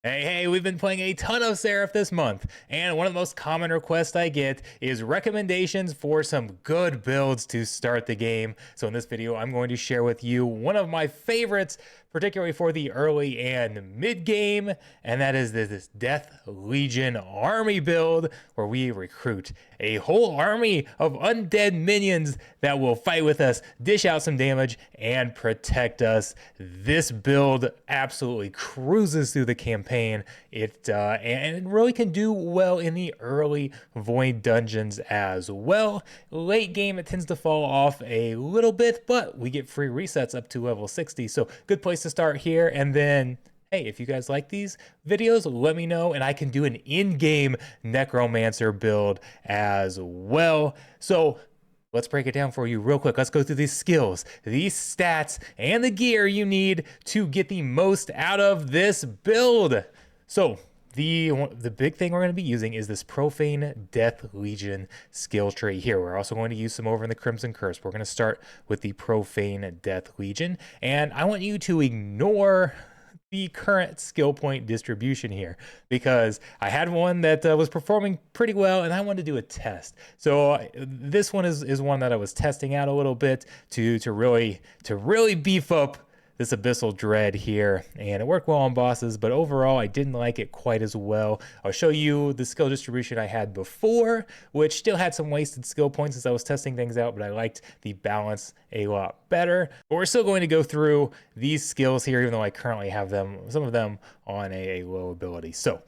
Hey, we've been playing a ton of Seraph this month, and one of the most common requests I get is recommendations for some good builds to start the game. So in this video, I'm going to share with you one of my favorites, particularly for the early and mid game, and that is this Death Legion army build, where we recruit a whole army of undead minions that will fight with us, dish out some damage, and protect us. This build absolutely cruises through the campaign. And really can do well in the early void dungeons as well. Late game, it tends to fall off a little bit, but we get free resets up to level 60. So good place to start here. And then, hey, if you guys like these videos, let me know, and I can do an in-game necromancer build as well. So let's break it down for you real quick. Let's go through these skills, these stats, and the gear you need to get the most out of this build. So the big thing we're going to be using is this Profane Death Legion skill tree here. We're also going to use some over in the Crimson Curse. We're going to start with the Profane Death Legion, and I want you to ignore the current skill point distribution here, because I had one that was performing pretty well, and I wanted to do a test. So this one is one that I was testing out a little bit to really beef up this Abyssal Dread here, and it worked well on bosses, but overall I didn't like it quite as well. I'll show you the skill distribution I had before, which still had some wasted skill points as I was testing things out, but I liked the balance a lot better. But we're still going to go through these skills here, even though I currently have them, some of them on a low ability. So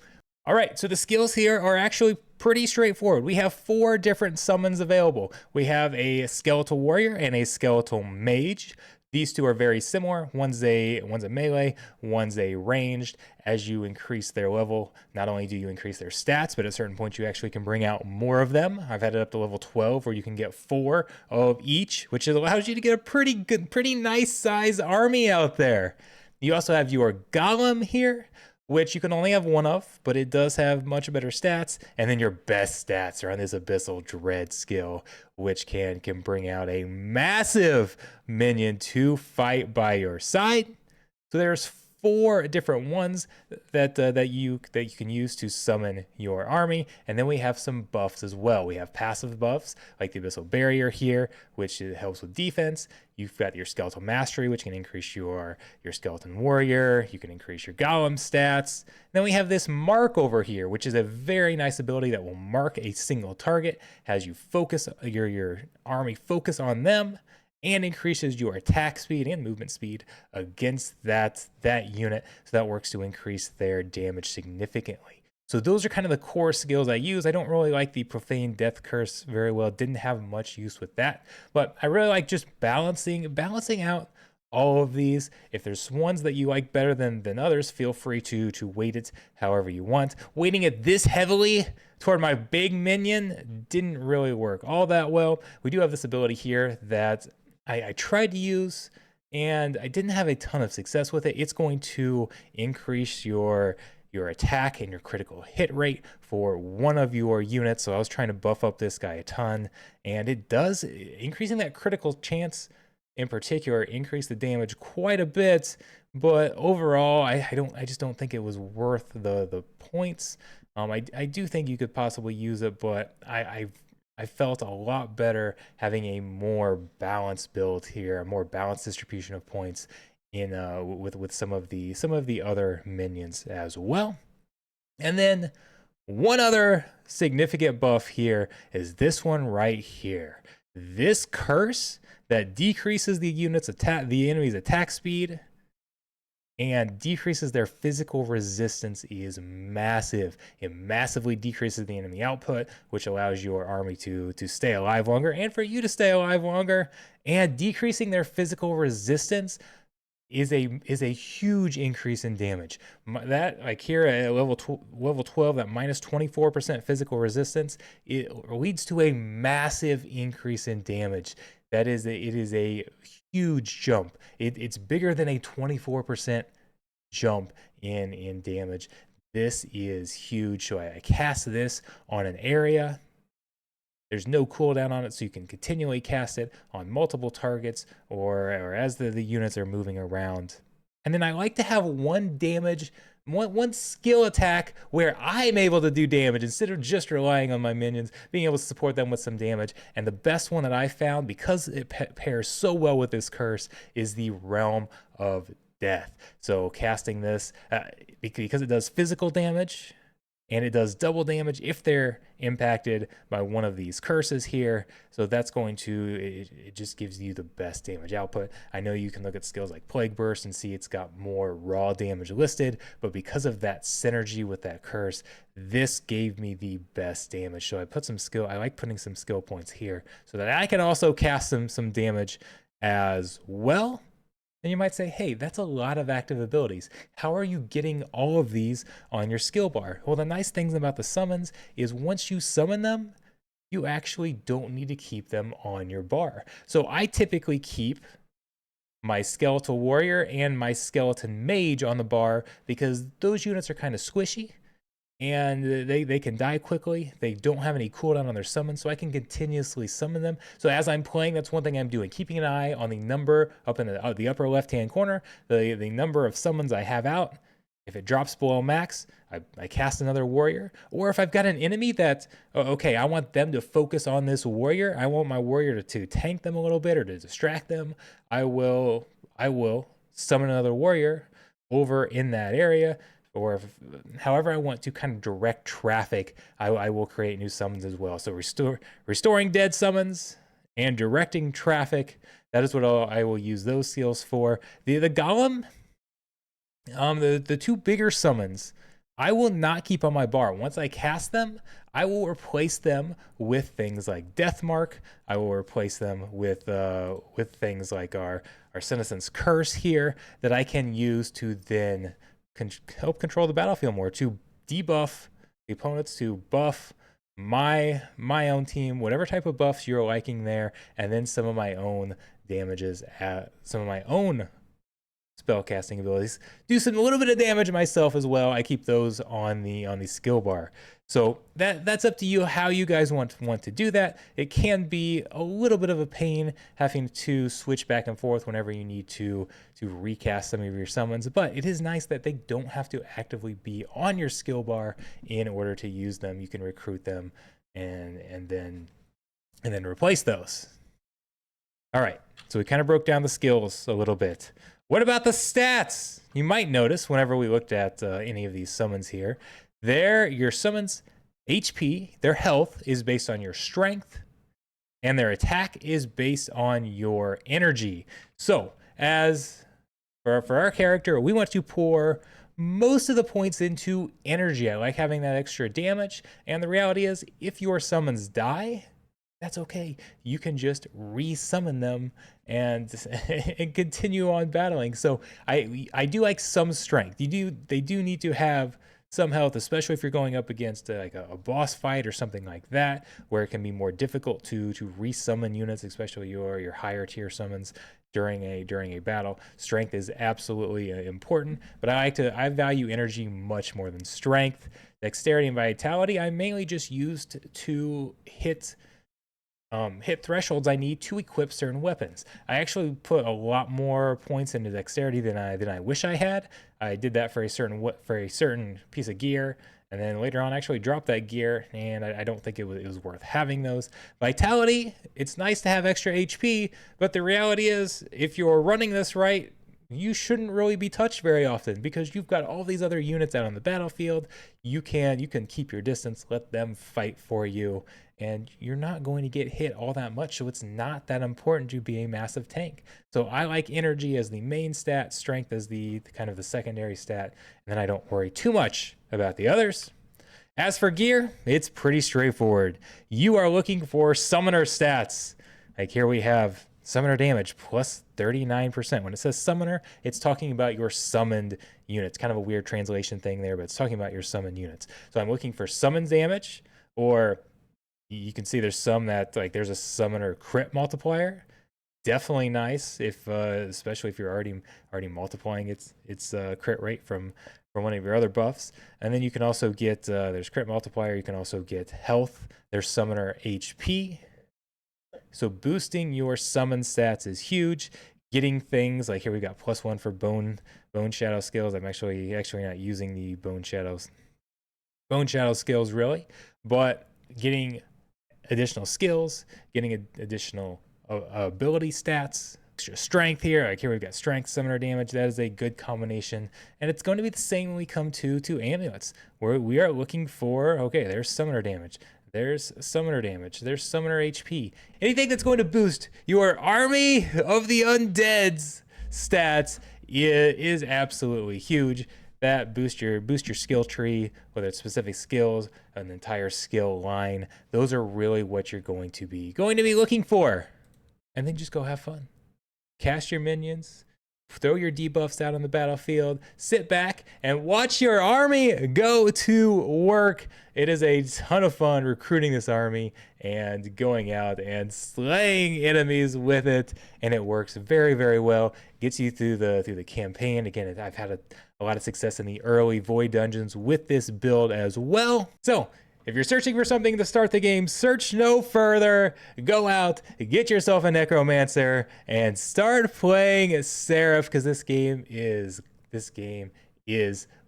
all right, so the skills here are actually pretty straightforward. We have 4 different summons available. We have a Skeletal Warrior and a Skeletal Mage. These two are very similar. One's a melee, one's a ranged. As you increase their level, not only do you increase their stats, but at a certain point you actually can bring out more of them. I've had it up to level 12 where you can get 4 of each, which allows you to get a pretty nice size army out there. You also have your Golem here, which you can only have 1 of, but it does have much better stats. And then your best stats are on this Abyssal Dread skill, which can bring out a massive minion to fight by your side. So there's 4 different ones that you can use to summon your army. And then we have some buffs as well. We have passive buffs like the Abyssal Barrier here, which helps with defense. You've got your Skeletal Mastery, which can increase your Skeleton Warrior. You can increase your Golem stats. Then we have this Mark over here, which is a very nice ability that will mark a single target, has you focus your army focus on them, and increases your attack speed and movement speed against that unit. So that works to increase their damage significantly. So those are kind of the core skills I use. I don't really like the Profane Death Curse very well. Didn't have much use with that. But I really like just balancing out all of these. If there's ones that you like better than others, feel free to weight it however you want. Weighting it this heavily toward my big minion didn't really work all that well. We do have this ability here that I tried to use, and I didn't have a ton of success with it. It's going to increase your attack and your critical hit rate for one of your units. So I was trying to buff up this guy a ton, and it does, increasing that critical chance in particular, increase the damage quite a bit. But overall, I just don't think it was worth the points. I do think you could possibly use it, but I felt a lot better having a more balanced build here, a more balanced distribution of points in with some of the other minions as well. And then one other significant buff here is this one right here. This curse that decreases the enemy's attack speed and decreases their physical resistance is massive. It massively decreases the enemy output, which allows your army to stay alive longer and for you to stay alive longer. And decreasing their physical resistance is a huge increase in damage. That, like here at level 12, that minus 24% physical resistance, it leads to a massive increase in damage. It is a huge jump. It's bigger than a 24% jump in damage. This is huge. So I cast this on an area. There's no cooldown on it, so you can continually cast it on multiple targets or as the units are moving around. And then I like to have 1 damage one skill attack where I'm able to do damage instead of just relying on my minions, being able to support them with some damage. And the best one that I found, because it pairs so well with this curse, is the Realm of Death. So casting this, because it does physical damage, and it does double damage if they're impacted by one of these curses here. So that's going to, it just gives you the best damage output. I know you can look at skills like Plague Burst and see it's got more raw damage listed, but because of that synergy with that curse, this gave me the best damage. So I put some skill, I like putting some skill points here so that I can also cast some damage as well. And you might say, hey, that's a lot of active abilities. How are you getting all of these on your skill bar? Well, the nice things about the summons is once you summon them, you actually don't need to keep them on your bar. So I typically keep my skeletal warrior and my skeleton mage on the bar because those units are kind of squishy and they can die quickly. They don't have any cooldown on their summons, so I can continuously summon them. So as I'm playing, that's one thing I'm doing, keeping an eye on the number up in the upper left-hand corner, the number of summons I have out. If it drops below max, I cast another warrior. Or if I've got an enemy that, okay, I want them to focus on this warrior, I want my warrior to tank them a little bit or to distract them, I will summon another warrior over in that area. Or however I want to kind of direct traffic, I will create new summons as well. So restoring dead summons and directing traffic, that is what I will use those skills for. The golem, the two bigger summons, I will not keep on my bar. Once I cast them, I will replace them with things like Deathmark. I will replace them with things like our Senescence Curse here that I can use to then help control the battlefield more, to debuff the opponents, to buff my own team, whatever type of buffs you're liking there, and then some of my own damages, some of my own spellcasting abilities, do a little bit of damage myself as well. I keep those on the skill bar. So that's up to you how you guys want to do that. It can be a little bit of a pain having to switch back and forth whenever you need to recast some of your summons, but it is nice that they don't have to actively be on your skill bar in order to use them. You can recruit them and then replace those. All right, so we kind of broke down the skills a little bit. What about the stats? You might notice whenever we looked at any of these summons here, your summons HP, their health is based on your strength, and their attack is based on your energy. So as for our character, we want to pour most of the points into energy. I like having that extra damage, and the reality is if your summons die, that's okay. You can just re-summon them and continue on battling. So I do like some strength. They do need to have some health, especially if you're going up against like a boss fight or something like that, where it can be more difficult to re-summon units, especially your higher tier summons during a battle. Strength is absolutely important, but I value energy much more than strength. Dexterity and vitality I mainly just used to hit thresholds I need to equip certain weapons. I actually put a lot more points into dexterity than I wish I had. I did that for a certain piece of gear, and then later on actually dropped that gear, and I don't think it was worth having those. Vitality, it's nice to have extra HP, but the reality is if you're running this right, you shouldn't really be touched very often because you've got all these other units out on the battlefield. You can keep your distance, let them fight for you, and you're not going to get hit all that much, so it's not that important to be a massive tank. So I like energy as the main stat, strength as the kind of the secondary stat, and then I don't worry too much about the others. As for gear, it's pretty straightforward. You are looking for summoner stats. Like here we have summoner damage plus 39%. When it says summoner, it's talking about your summoned units. Kind of a weird translation thing there, but it's talking about your summoned units. So I'm looking for summon damage, or you can see there's some that like there's a summoner crit multiplier. Definitely nice if especially if you're already multiplying its crit rate from one of your other buffs. And then you can also get there's crit multiplier. You can also get health. There's summoner HP. So boosting your summon stats is huge. Getting things like here we got +1 for bone Bone Shadow skills. I'm actually not using the Bone Shadow skills really, but getting additional skills, getting additional ability stats, extra strength here. Like here we've got strength, summoner damage. That is a good combination, and it's going to be the same when we come to amulets, where we are looking for, okay, there's summoner damage, there's summoner damage, there's summoner HP. Anything that's going to boost your army of the undead's stats is absolutely huge. That boost your skill tree, whether it's specific skills, an entire skill line. Those are really what you're going to be looking for. And then just go have fun. Cast your minions, throw your debuffs out on the battlefield, sit back and watch your army go to work. It is a ton of fun recruiting this army and going out and slaying enemies with it, and it works very, very well. Gets you through the campaign. Again, I've had a lot of success in the early void dungeons with this build as well. So if you're searching for something to start the game, search no further. Go out, get yourself a necromancer, and start playing Seraph, because this game is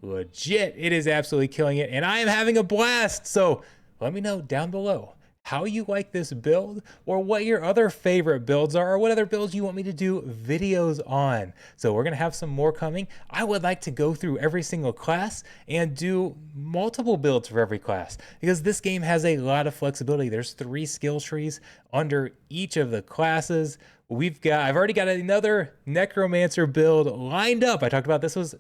legit. It is absolutely killing it, and I am having a blast. So let me know down below how you like this build, or what your other favorite builds are, or what other builds you want me to do videos on. So we're gonna have some more coming. I would like to go through every single class and do multiple builds for every class, because this game has a lot of flexibility. There's 3 skill trees under each of the classes. I've already got another necromancer build lined up. I talked about this was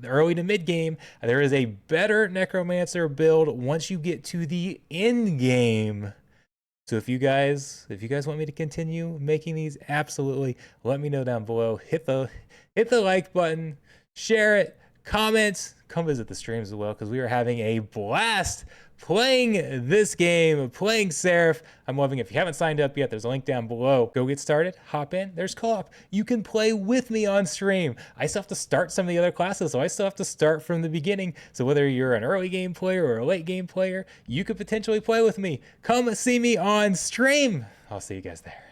early to mid game. There is a better necromancer build once you get to the end game. So if you guys want me to continue making these, absolutely let me know down below. Hit the like button, share it, comment, come visit the streams as well, because we are having a blast playing this game, playing Seraph. I'm loving it. If you haven't signed up yet, there's a link down below. Go get started, hop in, there's co-op. You can play with me on stream. I still have to start some of the other classes, so I still have to start from the beginning. So whether you're an early game player or a late game player, you could potentially play with me. Come see me on stream. I'll see you guys there.